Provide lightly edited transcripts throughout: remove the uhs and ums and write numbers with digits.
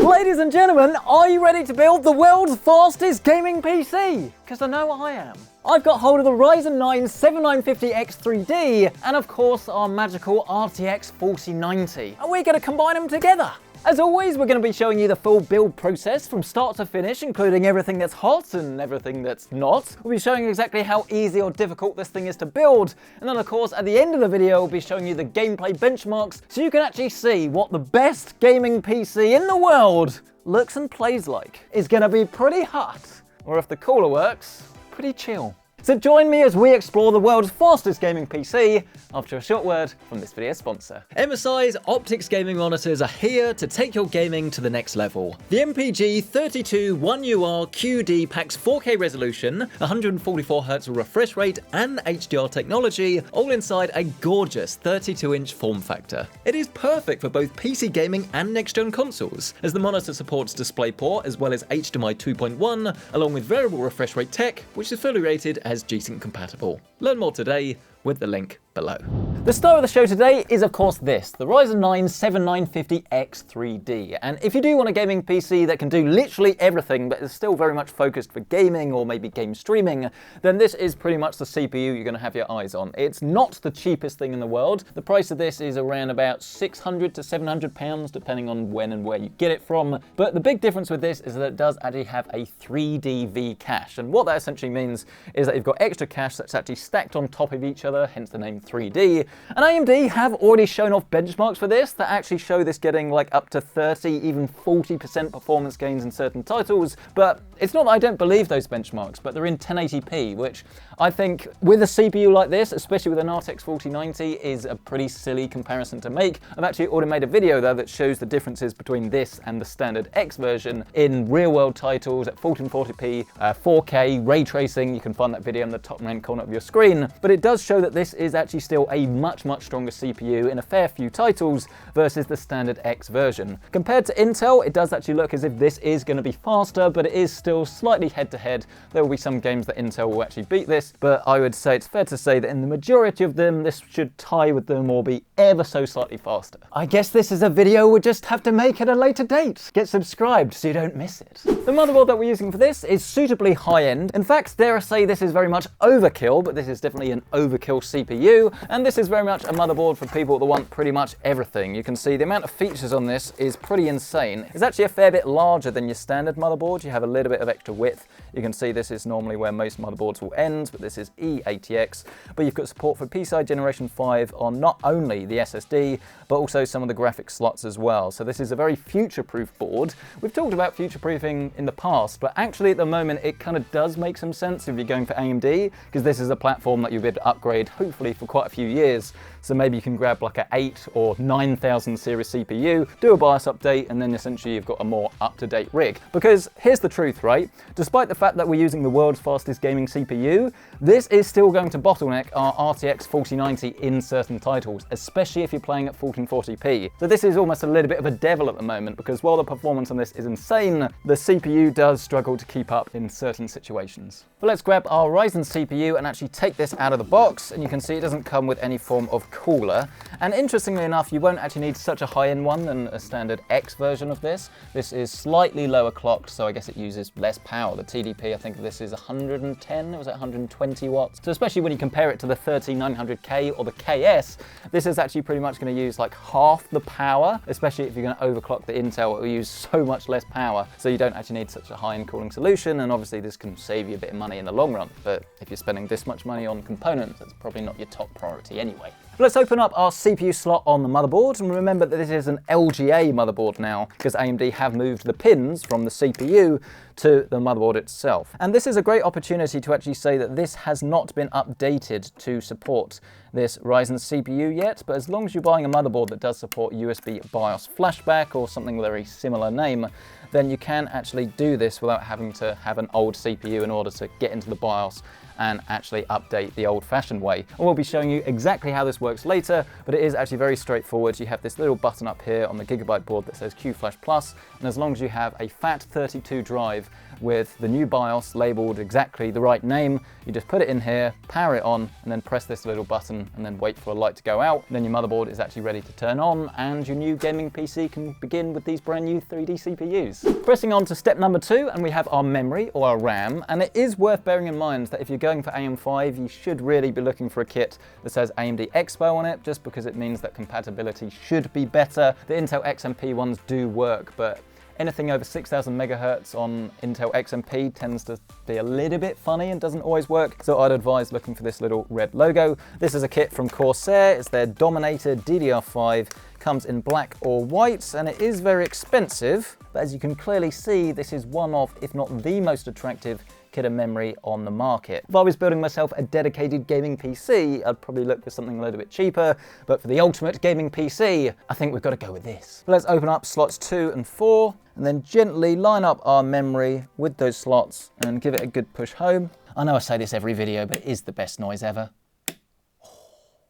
Ladies and gentlemen, are you ready to build the world's fastest gaming PC? Because I know I am. I've got hold of the Ryzen 9 7950X 3D and of course our magical RTX 4090. And we're going to combine them together. As always, we're going to be showing you the full build process from start to finish, including everything that's hot and everything that's not. We'll be showing you exactly how easy or difficult this thing is to build. And then of course, at the end of the video, we'll be showing you the gameplay benchmarks so you can actually see what the best gaming PC in the world looks and plays like. It's going to be pretty hot, or if the cooler works, pretty chill. So join me as we explore the world's fastest gaming PC after a short word from this video's sponsor. MSI's optics gaming monitors are here to take your gaming to the next level. The MPG 321UR QD packs 4K resolution, 144Hz refresh rate and HDR technology, all inside a gorgeous 32-inch form factor. It is perfect for both PC gaming and next-gen consoles, as the monitor supports DisplayPort as well as HDMI 2.1, along with variable refresh rate tech, which is fully rated as G-Sync compatible. Learn more today with the link below. The star of the show today is of course this, the Ryzen 9 7950X 3D. And if you do want a gaming PC that can do literally everything but is still very much focused for gaming or maybe game streaming, then this is pretty much the CPU you're going to have your eyes on. It's not the cheapest thing in the world. The price of this is around about £600 to £700 depending on when and where you get it from. But the big difference with this is that it does actually have a 3D cache. And what that essentially means is that you've got extra cache that's actually stacked on top of each other, hence the name 3D. And AMD have already shown off benchmarks for this that actually show this getting like up to 30, even 40% performance gains in certain titles. But it's not that I don't believe those benchmarks, but they're in 1080p, which I think with a CPU like this, especially with an RTX 4090, is a pretty silly comparison to make. I've actually already made a video though that shows the differences between this and the standard X version in real world titles at 1440p, 4K, ray tracing. You can find that video in the top right corner of your screen. But it does show that this is actually still a much stronger CPU in a fair few titles versus the standard X version. Compared to Intel, it does actually look as if this is going to be faster, but it is still slightly head-to-head. There will be some games that Intel will actually beat this, but I would say it's fair to say that in the majority of them, this should tie with them or be ever so slightly faster. I guess this is a video we'll just have to make at a later date. Get subscribed so you don't miss it. The motherboard that we're using for this is suitably high-end. In fact, dare I say this is very much overkill, but this is definitely an overkill CPU, and this is very much a motherboard for people that want pretty much everything. You can see the amount of features on this is pretty insane. It's actually a fair bit larger than your standard motherboard. You have a little bit of extra width. You can see this is normally where most motherboards will end, but this is E80X. But you've got support for PCI Generation 5 on not only the SSD, but also some of the graphics slots as well. So this is a very future-proof board. We've talked about future-proofing in the past, but actually at the moment it kind of does make some sense if you're going for AMD, because this is a platform that you'll be able to upgrade hopefully for quite a few years. So maybe you can grab like a 8 or 9000 series CPU, do a BIOS update, and then essentially you've got a more up-to-date rig. Because here's the truth, right? Despite the fact that we're using the world's fastest gaming CPU, this is still going to bottleneck our RTX 4090 in certain titles, especially if you're playing at 1440p. So this is almost a little bit of a devil at the moment, because while the performance on this is insane, the CPU does struggle to keep up in certain situations. But let's grab our Ryzen CPU and actually take this out of the box, and you can see it doesn't come with any form of cooler. And interestingly enough, you won't actually need such a high-end one than a standard X version of this. This is slightly lower clocked, so I guess it uses less power. The TDP, I think this is 110, or was it 120 watts? So especially when you compare it to the 13900K or the KS, this is actually pretty much going to use like half the power, especially if you're going to overclock the Intel, it will use so much less power. So you don't actually need such a high-end cooling solution, and obviously this can save you a bit of money in the long run. But if you're spending this much money on components, that's probably not your top priority anyway. Let's open up our CPU slot on the motherboard, and remember that this is an LGA motherboard now, because AMD have moved the pins from the CPU to the motherboard itself. And this is a great opportunity to actually say that this has not been updated to support this Ryzen CPU yet, but as long as you're buying a motherboard that does support USB BIOS flashback or something with a very similar name, then you can actually do this without having to have an old CPU in order to get into the BIOS and actually update the old-fashioned way. And we'll be showing you exactly how this works later, but it is actually very straightforward. You have this little button up here on the Gigabyte board that says QFlash Plus, and as long as you have a FAT32 drive with the new BIOS labeled exactly the right name, you just put it in here, power it on, and then press this little button, on and then wait for a light to go out. Then your motherboard is actually ready to turn on and your new gaming PC can begin with these brand new 3D CPUs. Pressing on to step number 2, and we have our memory or our RAM, and it is worth bearing in mind that if you're going for AM5, you should really be looking for a kit that says AMD Expo on it, just because it means that compatibility should be better. The Intel XMP ones do work, but anything over 6000 megahertz on Intel XMP tends to be a little bit funny and doesn't always work, so I'd advise looking for this little red logo. This is a kit from Corsair. It's their Dominator DDR5. Comes in black or white, and it is very expensive, but as you can clearly see, this is one of, if not the most attractive kit of memory on the market. If I was building myself a dedicated gaming PC, I'd probably look for something a little bit cheaper, but for the ultimate gaming PC, I think we've got to go with this. Let's open up slots 2 and 4, and then gently line up our memory with those slots and give it a good push home. I know I say this every video, but it is the best noise ever.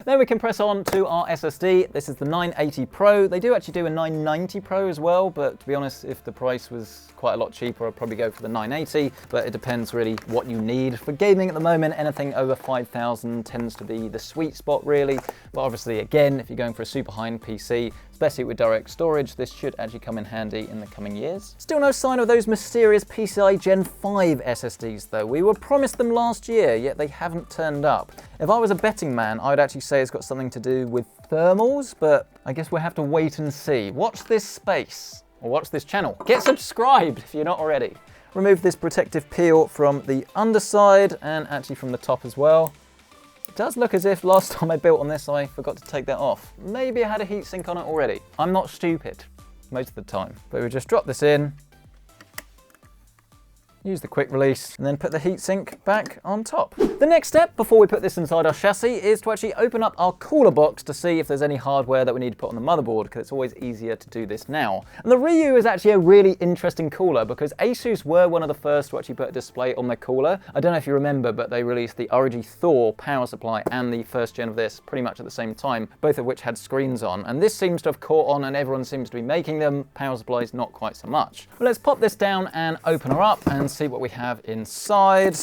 Then we can press on to our SSD. This is the 980 Pro. They do actually do a 990 Pro as well, but to be honest, if the price was quite a lot cheaper, I'd probably go for the 980, but it depends really what you need. For gaming at the moment, anything over 5,000 tends to be the sweet spot really, but obviously again, if you're going for a super high-end PC, especially with direct storage, this should actually come in handy in the coming years. Still no sign of those mysterious PCI Gen 5 SSDs though. We were promised them last year, yet they haven't turned up. If I was a betting man, I'd actually say it's got something to do with thermals, but I guess we'll have to wait and see. Watch this space, or watch this channel. Get subscribed if you're not already. Remove this protective peel from the underside and actually from the top as well. It does look as if last time I built on this, I forgot to take that off. Maybe I had a heatsink on it already. I'm not stupid most of the time, but we just drop this in, use the quick release, and then put the heatsink back on top. The next step before we put this inside our chassis is to actually open up our cooler box to see if there's any hardware that we need to put on the motherboard, because it's always easier to do this now. And the Ryuo is actually a really interesting cooler because Asus were one of the first to actually put a display on their cooler. I don't know if you remember, but they released the ROG Thor power supply and the first gen of this pretty much at the same time, both of which had screens on. And this seems to have caught on and everyone seems to be making them. Power supplies not quite so much. But let's pop this down and open her up and see what we have inside.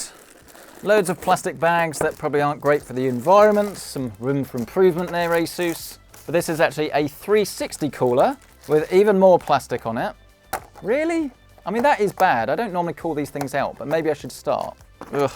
Loads of plastic bags that probably aren't great for the environment. Some room for improvement there, Asus. But this is actually a 360 cooler with even more plastic on it. Really? I mean, that is bad. I don't normally call these things out, but maybe I should start. Ugh.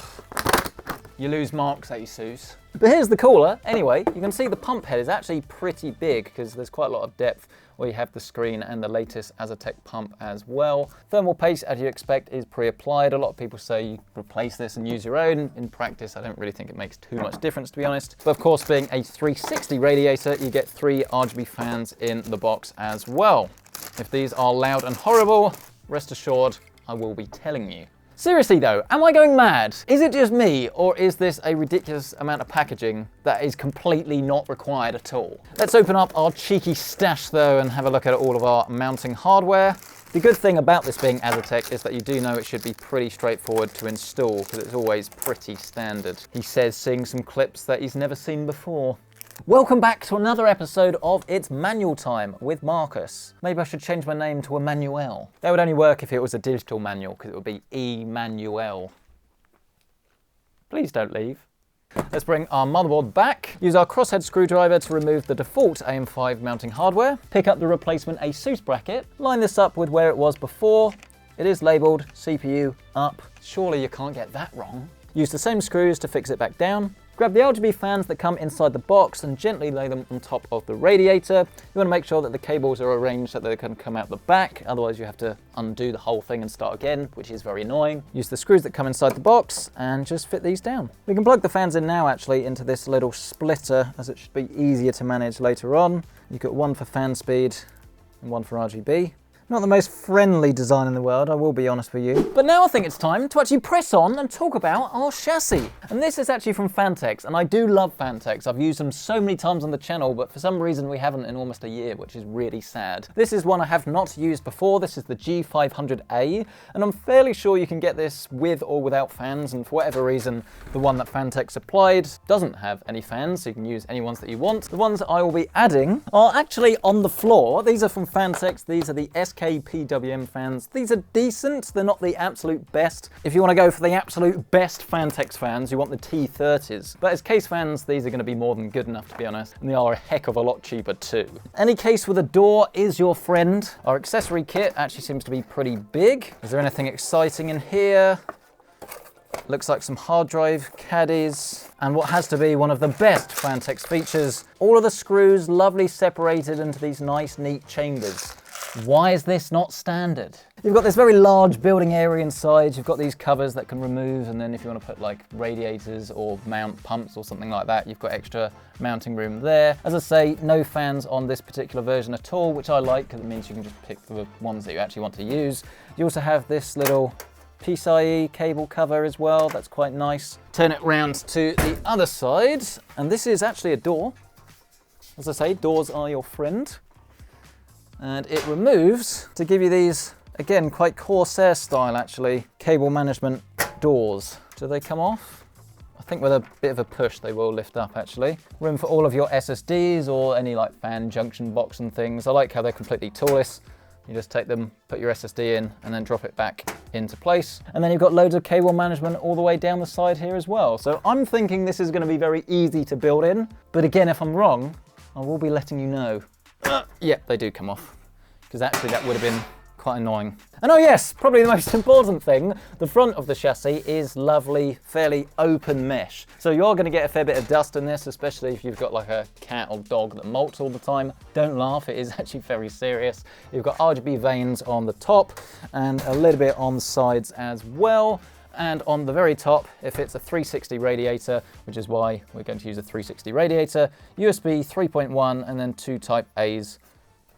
You lose marks, Asus. But here's the cooler. Anyway, you can see the pump head is actually pretty big because there's quite a lot of depth where you have the screen and the latest Azatec pump as well. Thermal paste, as you expect, is pre-applied. A lot of people say you replace this and use your own. In practice, I don't really think it makes too much difference, to be honest. But of course, being a 360 radiator, you get 3 RGB fans in the box as well. If these are loud and horrible, rest assured, I will be telling you. Seriously though, am I going mad? Is it just me, or is this a ridiculous amount of packaging that is completely not required at all? Let's open up our cheeky stash though and have a look at all of our mounting hardware. The good thing about this being Azatec is that you do know it should be pretty straightforward to install because it's always pretty standard. He says seeing some clips that he's never seen before. Welcome back to another episode of It's Manual Time with Marcus. Maybe I should change my name to Emmanuel. That would only work if it was a digital manual, because it would be Emmanuel. Please don't leave. Let's bring our motherboard back. Use our crosshead screwdriver to remove the default AM5 mounting hardware. Pick up the replacement Asus bracket. Line this up with where it was before. It is labelled CPU up. Surely you can't get that wrong. Use the same screws to fix it back down. Grab the RGB fans that come inside the box and gently lay them on top of the radiator. You want to make sure that the cables are arranged so that they can come out the back, otherwise you have to undo the whole thing and start again, which is very annoying. Use the screws that come inside the box and just fit these down. We can plug the fans in now actually into this little splitter, as it should be easier to manage later on. You've got one for fan speed and one for RGB. Not the most friendly design in the world, I will be honest with you. But now I think it's time to actually press on and talk about our chassis. And this is actually from Phanteks, and I do love Phanteks. I've used them so many times on the channel, but for some reason we haven't in almost a year, which is really sad. This is one I have not used before. This is the G500A, and I'm fairly sure you can get this with or without fans, and for whatever reason, the one that Phanteks supplied doesn't have any fans, so you can use any ones that you want. The ones I will be adding are actually on the floor. These are from Phanteks. These are the 6K PWM fans. These are decent, they're not the absolute best. If you want to go for the absolute best Phanteks fans, you want the T30s. But as case fans, these are going to be more than good enough, to be honest, and they are a heck of a lot cheaper too. Any case with a door is your friend. Our accessory kit actually seems to be pretty big. Is there anything exciting in here? Looks like some hard drive caddies, and what has to be one of the best Phanteks features, all of the screws lovely separated into these nice neat chambers. Why is this not standard? You've got this very large building area inside, you've got these covers that can remove, and then if you want to put like radiators or mount pumps or something like that, you've got extra mounting room there. As I say, no fans on this particular version at all, which I like because it means you can just pick the ones that you actually want to use. You also have this little PCIe cable cover as well, that's quite nice. Turn it round to the other side, and this is actually a door. As I say, doors are your friend. And it removes to give you these, again, quite Corsair style actually, cable management doors. Do they come off? I think with a bit of a push they will lift up actually. Room for all of your SSDs or any like fan junction box and things. I like how they're completely toolless. You just take them, put your SSD in, and then drop it back into place. And then you've got loads of cable management all the way down the side here as well. So I'm thinking this is going to be very easy to build in. But again, if I'm wrong, I will be letting you know. Yeah, they do come off. Because actually that would have been quite annoying. And oh yes, probably the most important thing, the front of the chassis is lovely, fairly open mesh. So you're going to get a fair bit of dust in this, especially if you've got like a cat or dog that molts all the time. Don't laugh, it is actually very serious. You've got RGB vanes on the top and a little bit on the sides as well. And on the very top, if it's a 360 radiator, which is why we're going to use a 360 radiator, USB 3.1 and then 2 Type A's,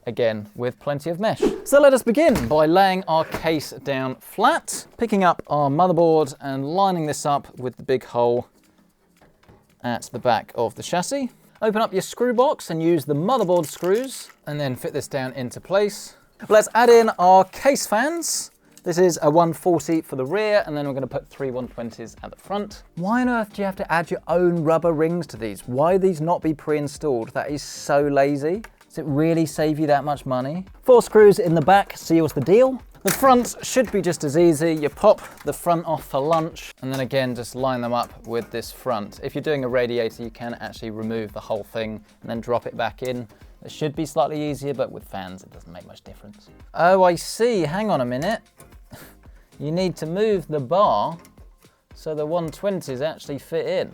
again with plenty of mesh. So let us begin by laying our case down flat, picking up our motherboard and lining this up with the big hole at the back of the chassis. Open up your screw box and use the motherboard screws and then fit this down into place. Let's add in our case fans. This is a 140 for the rear, and then we're going to put 3 120s at the front. Why on earth do you have to add your own rubber rings to these? Why these not be pre-installed? That is so lazy. Does it really save you that much money? 4 screws in the back seals the deal. The front should be just as easy. You pop the front off for lunch, and then again, just line them up with this front. If you're doing a radiator, you can actually remove the whole thing and then drop it back in. It should be slightly easier, but with fans, it doesn't make much difference. Oh, I see. Hang on a minute. You need to move the bar so the 120s actually fit in.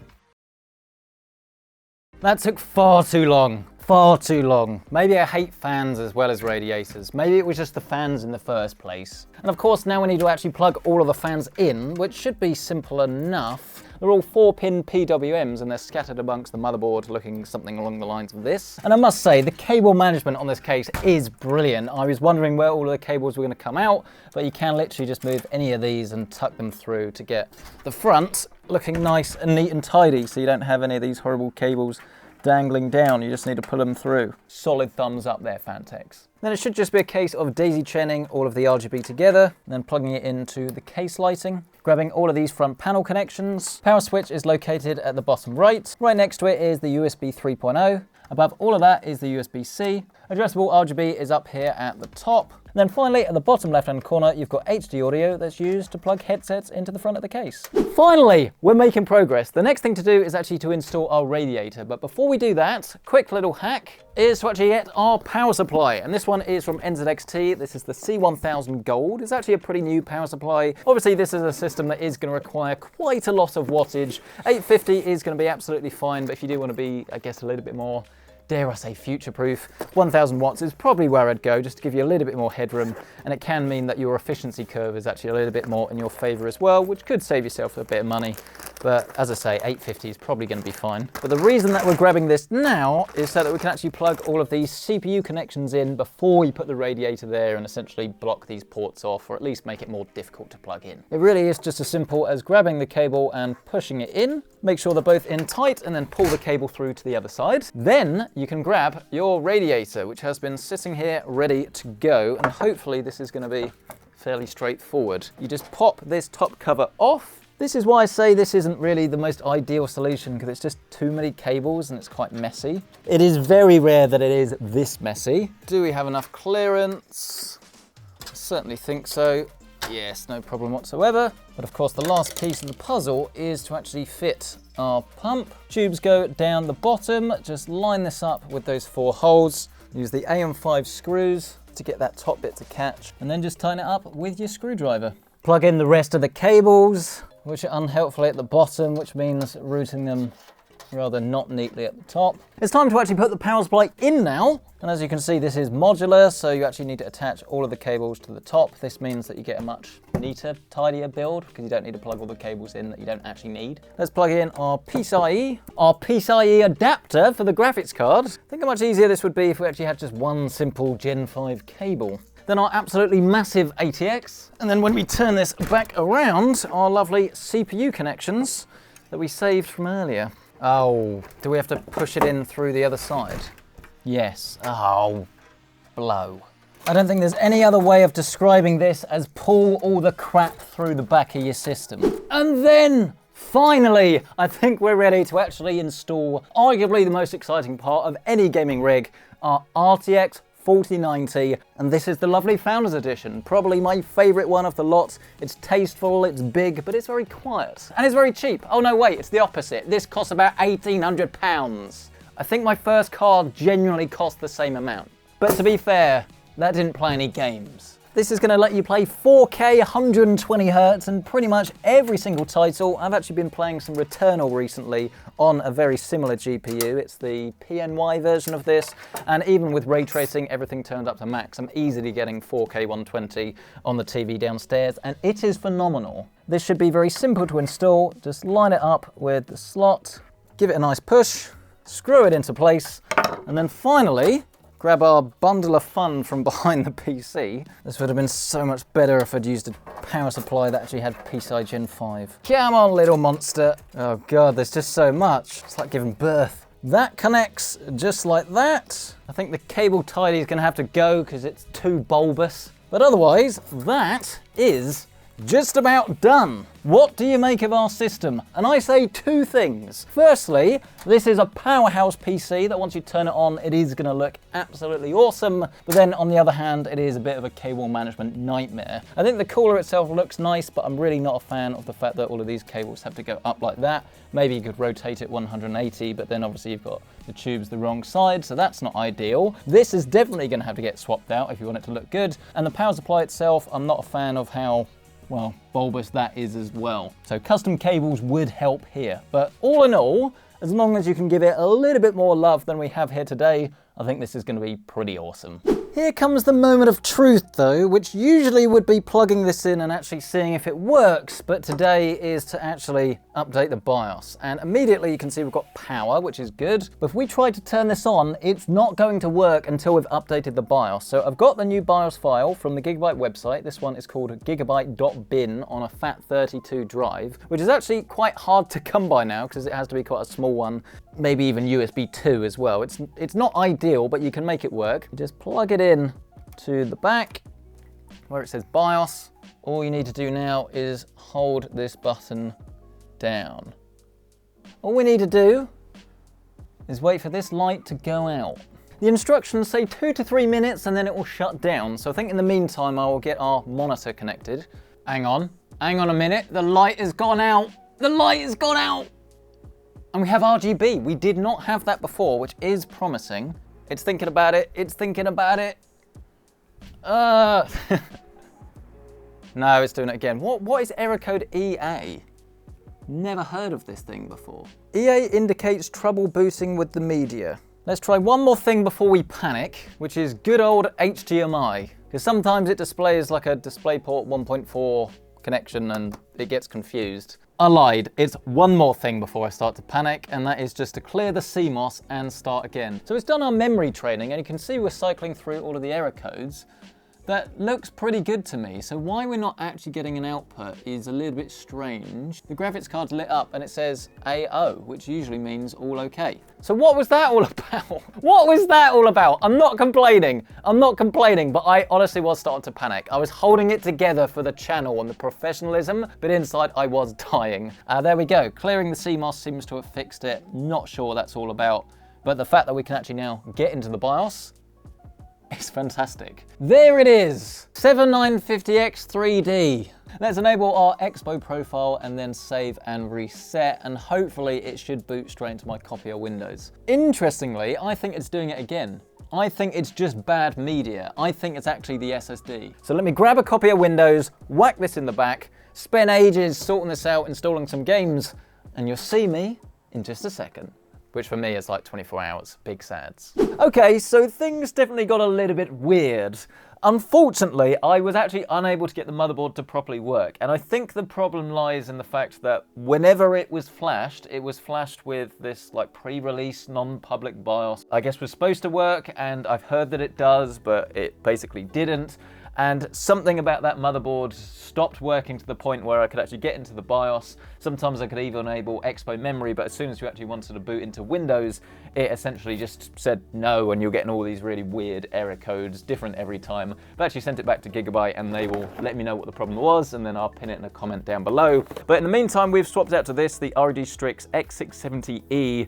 That took far too long. Far too long. Maybe I hate fans as well as radiators. Maybe it was just the fans in the first place. And of course, now we need to actually plug all of the fans in, which should be simple enough. They're all 4-pin PWMs and they're scattered amongst the motherboard, looking something along the lines of this. And I must say, the cable management on this case is brilliant. I was wondering where all of the cables were going to come out, but you can literally just move any of these and tuck them through to get the front looking nice and neat and tidy, so you don't have any of these horrible cables dangling down. You just need to pull them through. Solid thumbs up there, Phanteks. Then it should just be a case of daisy chaining all of the RGB together, and then plugging it into the case lighting, grabbing all of these front panel connections. Power switch is located at the bottom right. Right next to it is the USB 3.0. Above all of that is the USB-C. Addressable RGB is up here at the top. And then finally, at the bottom left-hand corner, you've got HD audio that's used to plug headsets into the front of the case. Finally, we're making progress. The next thing to do is actually to install our radiator. But before we do that, quick little hack is to actually get our power supply. And this one is from NZXT. This is the C1000 Gold. It's actually a pretty new power supply. Obviously, this is a system that is going to require quite a lot of wattage. 850 is going to be absolutely fine, but if you do want to be, I guess, a little bit more, dare I say, future-proof, 1000 watts is probably where I'd go, just to give you a little bit more headroom, and it can mean that your efficiency curve is actually a little bit more in your favor as well, which could save yourself a bit of money. But as I say, 850 is probably going to be fine. But the reason that we're grabbing this now is so that we can actually plug all of these CPU connections in before you put the radiator there and essentially block these ports off, or at least make it more difficult to plug in. It really is just as simple as grabbing the cable and pushing it in. Make sure they're both in tight and then pull the cable through to the other side. Then you can grab your radiator, which has been sitting here ready to go, and hopefully this is going to be fairly straightforward. You just pop this top cover off. This is why I say this isn't really the most ideal solution, because it's just too many cables and it's quite messy. It is very rare that it is this messy. Do we have enough clearance? certainly think so. Yes, no problem whatsoever. But of course, the last piece of the puzzle is to actually fit our pump. Tubes go down the bottom. Just line this up with those 4 holes. Use the AM5 screws to get that top bit to catch, and then just tighten it up with your screwdriver. Plug in the rest of the cables, which are unhelpfully at the bottom, which means routing them rather not neatly at the top. It's time to actually put the power supply in now. And as you can see, this is modular, so you actually need to attach all of the cables to the top. This means that you get a much neater, tidier build, because you don't need to plug all the cables in that you don't actually need. Let's plug in our PCIe adapter for the graphics card. Think how much easier this would be if we actually had just one simple Gen 5 cable. Then our absolutely massive ATX. And then when we turn this back around, our lovely CPU connections that we saved from earlier. Oh, do we have to push it in through the other side? Yes. Oh, blow. I don't think there's any other way of describing this as pull all the crap through the back of your system. And then, finally, I think we're ready to actually install arguably the most exciting part of any gaming rig, our RTX 4090, and this is the lovely Founders Edition, probably my favourite one of the lot. It's tasteful, it's big, but it's very quiet. And it's very cheap. Oh no, wait, it's the opposite. This costs about £1,800. I think my first card genuinely cost the same amount. But to be fair, that didn't play any games. This is going to let you play 4K, 120 Hz, and pretty much every single title. I've actually been playing some Returnal recently on a very similar GPU. It's the PNY version of this, and even with ray tracing, everything turned up to max. I'm easily getting 4K 120 on the TV downstairs, and it is phenomenal. This should be very simple to install. Just line it up with the slot, give it a nice push, screw it into place, and then finally, grab our bundle of fun from behind the PC. This would have been so much better if I'd used a power supply that actually had PCI Gen 5. Come on, little monster. Oh God, there's just so much. It's like giving birth. That connects just like that. I think the cable tidy is gonna have to go because it's too bulbous. But otherwise, that is just about done. What do you make of our system? And I say 2 things. Firstly, this is a powerhouse PC that once you turn it on, it is going to look absolutely awesome. But then on the other hand, it is a bit of a cable management nightmare. I think the cooler itself looks nice, but I'm really not a fan of the fact that all of these cables have to go up like that. Maybe you could rotate it 180, but then obviously you've got the tubes the wrong side, so that's not ideal. This is definitely going to have to get swapped out if you want it to look good. And the power supply itself, I'm not a fan of how, well, bulbous that is as well. So custom cables would help here. But all in all, as long as you can give it a little bit more love than we have here today, I think this is going to be pretty awesome. Here comes the moment of truth though, which usually would be plugging this in and actually seeing if it works, but today is to actually update the BIOS. And immediately you can see we've got power, which is good. But if we try to turn this on, it's not going to work until we've updated the BIOS. So I've got the new BIOS file from the Gigabyte website. This one is called gigabyte.bin on a FAT32 drive, which is actually quite hard to come by now because it has to be quite a small one, maybe even USB 2 as well. It's not ideal, but you can make it work. You just plug it in to the back where it says BIOS. All you need to do now is hold this button down. All we need to do is wait for this light to go out. The instructions say 2 to 3 minutes and then it will shut down. So I think in the meantime, I will get our monitor connected. Hang on a minute. The light has gone out. The light has gone out. And we have RGB. We did not have that before, which is promising. It's thinking about it. It's thinking about it. No, it's doing it again. What is error code EA? Never heard of this thing before. EA indicates trouble booting with the media. Let's try one more thing before we panic, which is good old HDMI. Because sometimes it displays like a DisplayPort 1.4 connection and it gets confused. I lied, it's one more thing before I start to panic, and that is just to clear the CMOS and start again. So it's done our memory training, and you can see we're cycling through all of the error codes. That looks pretty good to me, so why we're not actually getting an output is a little bit strange. The graphics card's lit up and it says AO, which usually means all okay. So what was that all about? What was that all about? I'm not complaining, but I honestly was starting to panic. I was holding it together for the channel and the professionalism, but inside I was dying. There we go, clearing the CMOS seems to have fixed it. Not sure what that's all about, but the fact that we can actually now get into the BIOS, It's fantastic. There it is, 7950X 3D. Let's enable our Expo profile and then save and reset, and hopefully it should boot straight into my copy of Windows. Interestingly, I think it's doing it again. I think it's just bad media. I think it's actually the SSD. So let me grab a copy of Windows, whack this in the back, spend ages sorting this out, installing some games, and you'll see me in just a second. Which for me is like 24 hours, big sads. Okay, so things definitely got a little bit weird. Unfortunately, I was actually unable to get the motherboard to properly work, and I think the problem lies in the fact that whenever it was flashed with this like pre-release non-public BIOS. I guess was supposed to work, and I've heard that it does, but it basically didn't. And something about that motherboard stopped working to the point where I could actually get into the BIOS. Sometimes I could even enable Expo memory, but as soon as you actually wanted to boot into Windows, it essentially just said no, and you're getting all these really weird error codes, different every time. I've actually sent it back to Gigabyte, and they will let me know what the problem was, and then I'll pin it in a comment down below. But in the meantime, we've swapped out to this, the ROG Strix X670E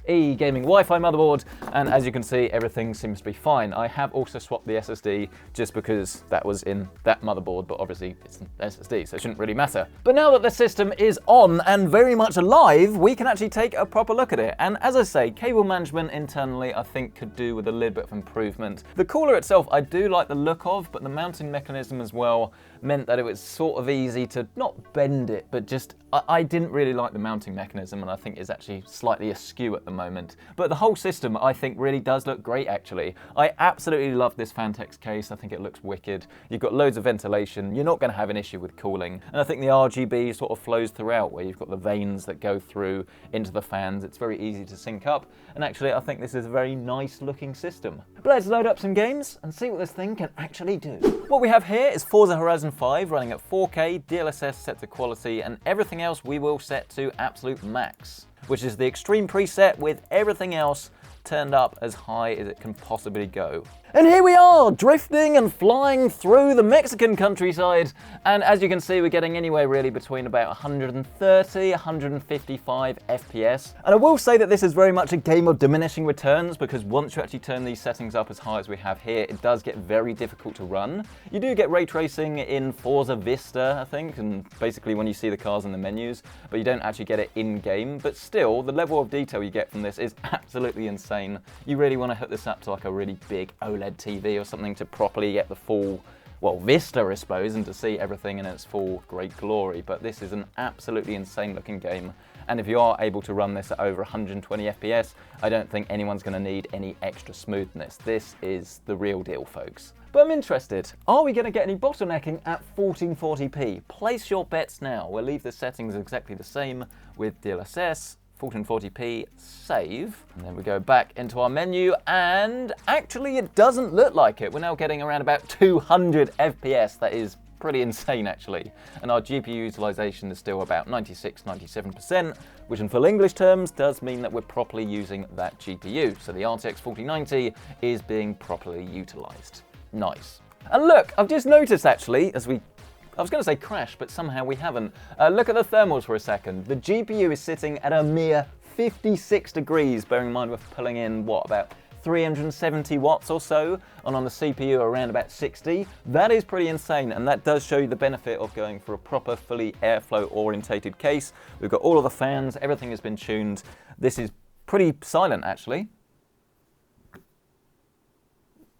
E gaming Wi-Fi motherboard, and as you can see, everything seems to be fine. I have also swapped the SSD just because that was in that motherboard, but obviously it's an SSD, so it shouldn't really matter. But now that the system is on and very much alive, we can actually take a proper look at it. And as I say, cable management internally I think could do with a little bit of improvement. The cooler itself I do like the look of, but the mounting mechanism as well meant that it was sort of easy to not bend it, but just I didn't really like the mounting mechanism, and I think it's actually slightly askew at the moment. But the whole system I think really does look great actually. I absolutely love this Phanteks case. I think it looks wicked. You've got loads of ventilation. You're not going to have an issue with cooling. And I think the RGB sort of flows throughout, where you've got the veins that go through into the fans. It's very easy to sync up. And actually I think this is a very nice looking system. But let's load up some games and see what this thing can actually do. What we have here is Forza Horizon 5 running at 4K, DLSS set to quality, and everything else we will set to absolute max, which is the extreme preset with everything else turned up as high as it can possibly go. And here we are, drifting and flying through the Mexican countryside, and as you can see, we're getting anywhere really between about 130, 155 FPS. And I will say that this is very much a game of diminishing returns, because once you actually turn these settings up as high as we have here, it does get very difficult to run. You do get ray tracing in Forza Vista, I think, and basically when you see the cars in the menus, but you don't actually get it in-game. But still, the level of detail you get from this is absolutely insane. You really want to hook this up to like a really big OLED TV or something to properly get the full, well, Vista I suppose, and to see everything in its full great glory. But this is an absolutely insane looking game, and if you are able to run this at over 120 FPS, I don't think anyone's going to need any extra smoothness. This is the real deal, folks. But I'm interested, are we going to get any bottlenecking at 1440p? Place your bets now. We'll leave the settings exactly the same with DLSS, 1440p, save, and then we go back into our menu, and actually it doesn't look like it. We're now getting around about 200 FPS. That is pretty insane actually. And our GPU utilization is still about 96, 97%, which in full English terms does mean that we're properly using that GPU. So the RTX 4090 is being properly utilized. Nice. And look, I've just noticed actually, I was going to say crash, but somehow we haven't. Look at the thermals for a second. The GPU is sitting at a mere 56 degrees, bearing in mind we're pulling in, what, about 370 watts or so, and on the CPU around about 60. That is pretty insane, and that does show you the benefit of going for a proper, fully airflow orientated case. We've got all of the fans, everything has been tuned. This is pretty silent, actually.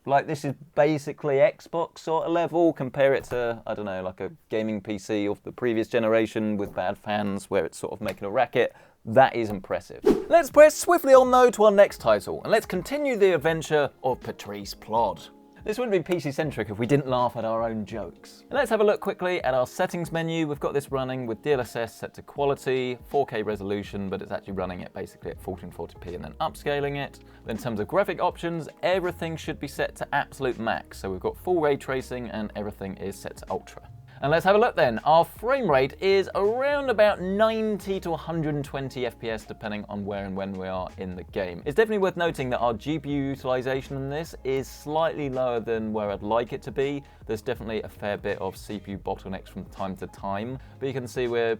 Like, this is basically Xbox sort of level. Compare it to, I don't know, like a gaming PC of the previous generation with bad fans where it's sort of making a racket. That is impressive. Let's press swiftly on though to our next title, and let's continue the adventure of Patrice Plod. This wouldn't be PC-centric if we didn't laugh at our own jokes. And let's have a look quickly at our settings menu. We've got this running with DLSS set to quality, 4K resolution, but it's actually running it basically at 1440p and then upscaling it. In terms of graphic options, everything should be set to absolute max. So we've got full ray tracing and everything is set to ultra. And let's have a look then. Our frame rate is around about 90 to 120 FPS depending on where and when we are in the game. It's definitely worth noting that our GPU utilization in this is slightly lower than where I'd like it to be. There's definitely a fair bit of CPU bottlenecks from time to time, but you can see we're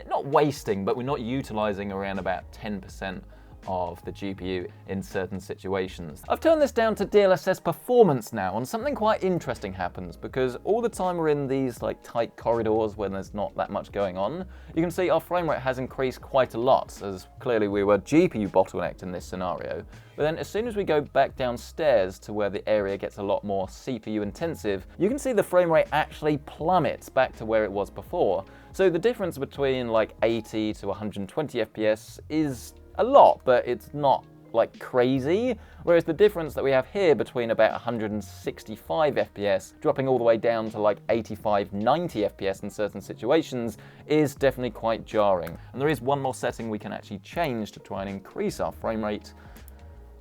not wasting, but we're not utilizing around about 10% of the GPU in certain situations. I've turned this down to DLSS performance now, and something quite interesting happens, because all the time we're in these like tight corridors when there's not that much going on, you can see our frame rate has increased quite a lot, as clearly we were GPU bottlenecked in this scenario. But then as soon as we go back downstairs to where the area gets a lot more CPU intensive, you can see the frame rate actually plummets back to where it was before. So the difference between like 80 to 120 FPS is a lot, but it's not like crazy. Whereas the difference that we have here between about 165 FPS dropping all the way down to like 85, 90 FPS in certain situations is definitely quite jarring. And there is one more setting we can actually change to try and increase our frame rate,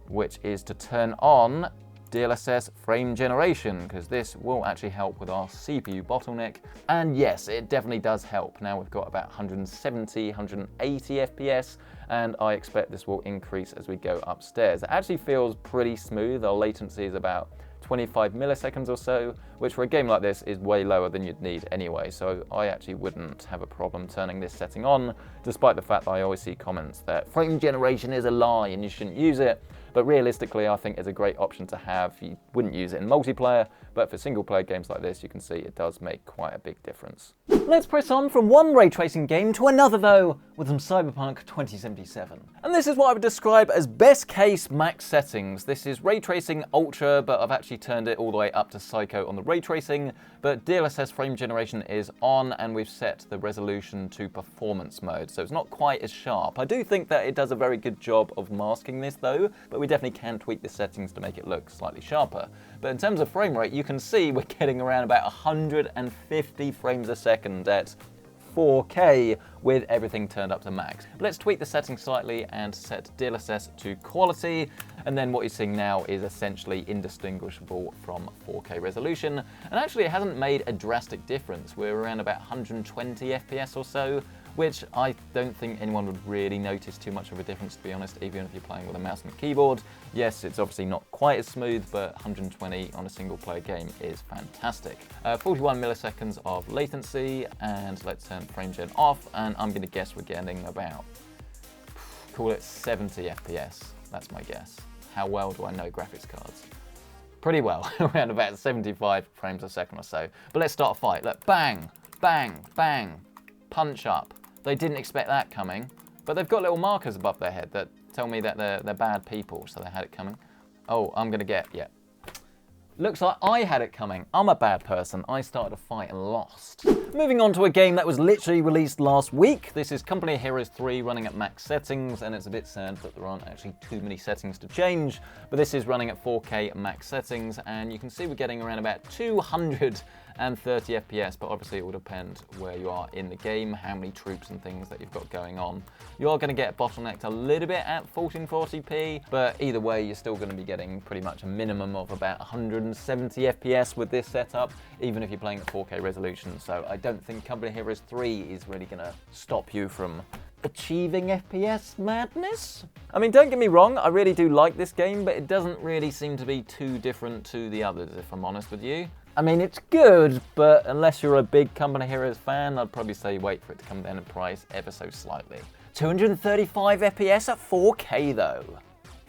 which is to turn on DLSS frame generation, because this will actually help with our CPU bottleneck. And yes, it definitely does help. Now we've got about 170, 180 FPS, and I expect this will increase as we go upstairs. It actually feels pretty smooth. Our latency is about 25 milliseconds or so, which for a game like this is way lower than you'd need anyway, so I actually wouldn't have a problem turning this setting on, despite the fact that I always see comments that frame generation is a lie and you shouldn't use it. But realistically, I think it's a great option to have. You wouldn't use it in multiplayer, but for single player games like this, you can see it does make quite a big difference. Let's press on from one ray tracing game to another though, with some Cyberpunk 2077. And this is what I would describe as best case max settings. This is ray tracing ultra, but I've actually turned it all the way up to psycho on the ray tracing, but DLSS frame generation is on, and we've set the resolution to performance mode, so it's not quite as sharp. I do think that it does a very good job of masking this though, but we definitely can tweak the settings to make it look slightly sharper. But in terms of frame rate, you can see we're getting around about 150 frames a second at 4K with everything turned up to max. But let's tweak the settings slightly and set DLSS to quality, and then what you're seeing now is essentially indistinguishable from 4K resolution. And actually it hasn't made a drastic difference. We're around about 120 FPS or so, which I don't think anyone would really notice too much of a difference, to be honest, even if you're playing with a mouse and keyboard. Yes, it's obviously not quite as smooth, but 120 on a single player game is fantastic. 41 milliseconds of latency, and let's turn frame gen off, and I'm gonna guess we're getting about, call it 70 FPS, that's my guess. How well do I know graphics cards? Pretty well, around about 75 frames a second or so. But let's start a fight. Look, bang, bang, bang, punch up. They didn't expect that coming, but they've got little markers above their head that tell me that they're bad people, so they had it coming. Oh, I'm gonna get, yeah. Looks like I had it coming. I'm a bad person. I started a fight and lost. Moving on to a game that was literally released last week. This is Company of Heroes 3 running at max settings, and it's a bit sad that there aren't actually too many settings to change, but this is running at 4K max settings, and you can see we're getting around about 230 FPS, but obviously it will depend where you are in the game, how many troops and things that you've got going on. You are going to get bottlenecked a little bit at 1440p, but either way you're still going to be getting pretty much a minimum of about 170 FPS with this setup, even if you're playing at 4K resolution. So I don't think Company of Heroes 3 is really going to stop you from achieving FPS madness. I mean, don't get me wrong, I really do like this game, but it doesn't really seem to be too different to the others, if I'm honest with you. I mean, it's good, but unless you're a big Company of Heroes fan, I'd probably say wait for it to come down in price ever so slightly. 235 FPS at 4K though.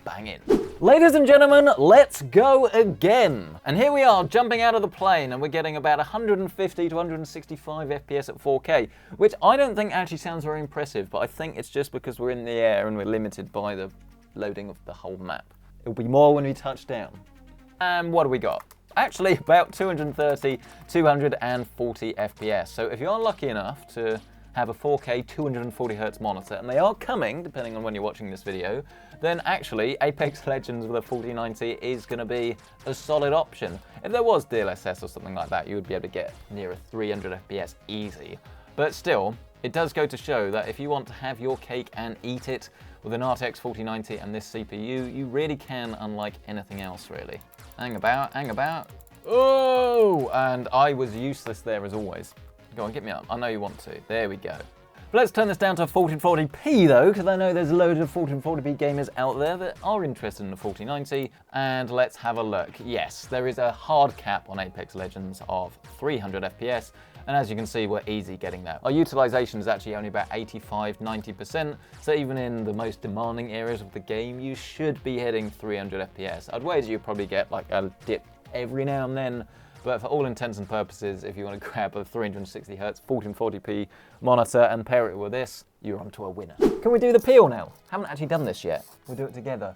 Banging. Ladies and gentlemen, let's go again. And here we are jumping out of the plane, and we're getting about 150 to 165 FPS at 4K, which I don't think actually sounds very impressive, but I think it's just because we're in the air and we're limited by the loading of the whole map. It'll be more when we touch down. And what do we got? Actually, about 230, 240 FPS. So if you are lucky enough to have a 4K 240Hz monitor, and they are coming, depending on when you're watching this video, then actually Apex Legends with a 4090 is going to be a solid option. If there was DLSS or something like that, you would be able to get near a 300 FPS easy. But still, it does go to show that if you want to have your cake and eat it with an RTX 4090 and this CPU, you really can, unlike anything else really. Hang about, hang about. Oh, and I was useless there as always. Go on, get me up. I know you want to. There we go. But let's turn this down to 1440p though, because I know there's a load of 1440p gamers out there that are interested in the 4090, and let's have a look. Yes, there is a hard cap on Apex Legends of 300 FPS, and as you can see, we're easy getting that. Our utilization is actually only about 85–90%, so even in the most demanding areas of the game, you should be hitting 300 FPS. I'd wager you probably get like a dip every now and then, but for all intents and purposes, if you want to grab a 360Hz 1440p monitor and pair it with this, you're onto a winner. Can we do the peel now? Haven't actually done this yet. We'll do it together.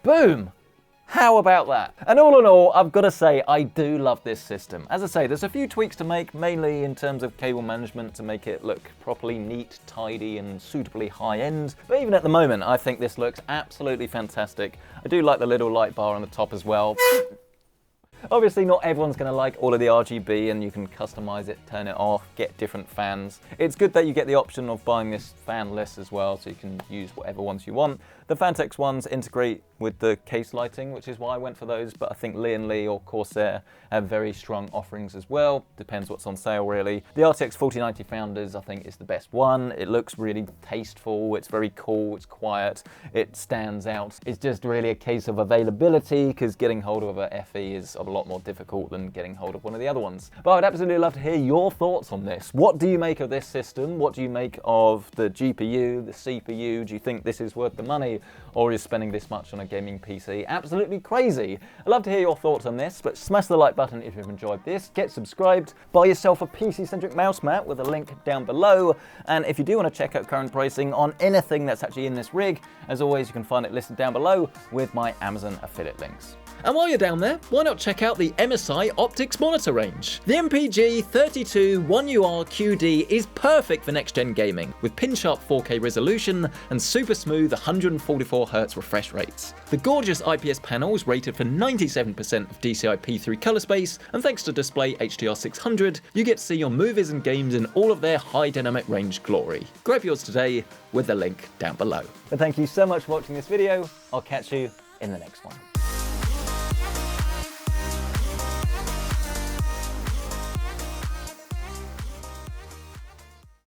Boom! How about that? And all in all, I've got to say, I do love this system. As I say, there's a few tweaks to make, mainly in terms of cable management to make it look properly neat, tidy, and suitably high-end. But even at the moment, I think this looks absolutely fantastic. I do like the little light bar on the top as well. Obviously, not everyone's going to like all of the RGB, and you can customize it, turn it off, get different fans. It's good that you get the option of buying this fanless as well, so you can use whatever ones you want. The Phanteks ones integrate with the case lighting, which is why I went for those, but I think Lee or Corsair have very strong offerings as well. Depends what's on sale, really. The RTX 4090 Founders, I think, is the best one. It looks really tasteful, it's very cool, it's quiet, it stands out. It's just really a case of availability, because getting hold of a FE is a lot more difficult than getting hold of one of the other ones. But I'd absolutely love to hear your thoughts on this. What do you make of this system? What do you make of the GPU, the CPU? Do you think this is worth the money, or is spending this much on a gaming PC absolutely crazy? I'd love to hear your thoughts on this, but smash the like button if you've enjoyed this, get subscribed, buy yourself a PC-centric mouse mat with a link down below, and if you do want to check out current pricing on anything that's actually in this rig, as always, you can find it listed down below with my Amazon affiliate links. And while you're down there, why not check out the MSI Optics monitor range? The MPG321UR-QD is perfect for next-gen gaming, with pin-sharp 4K resolution and super smooth 144Hz refresh rates. The gorgeous IPS panel is rated for 97% of DCI-P3 color space, and thanks to Display HDR600, you get to see your movies and games in all of their high dynamic range glory. Grab yours today with the link down below. But thank you so much for watching this video. I'll catch you in the next one.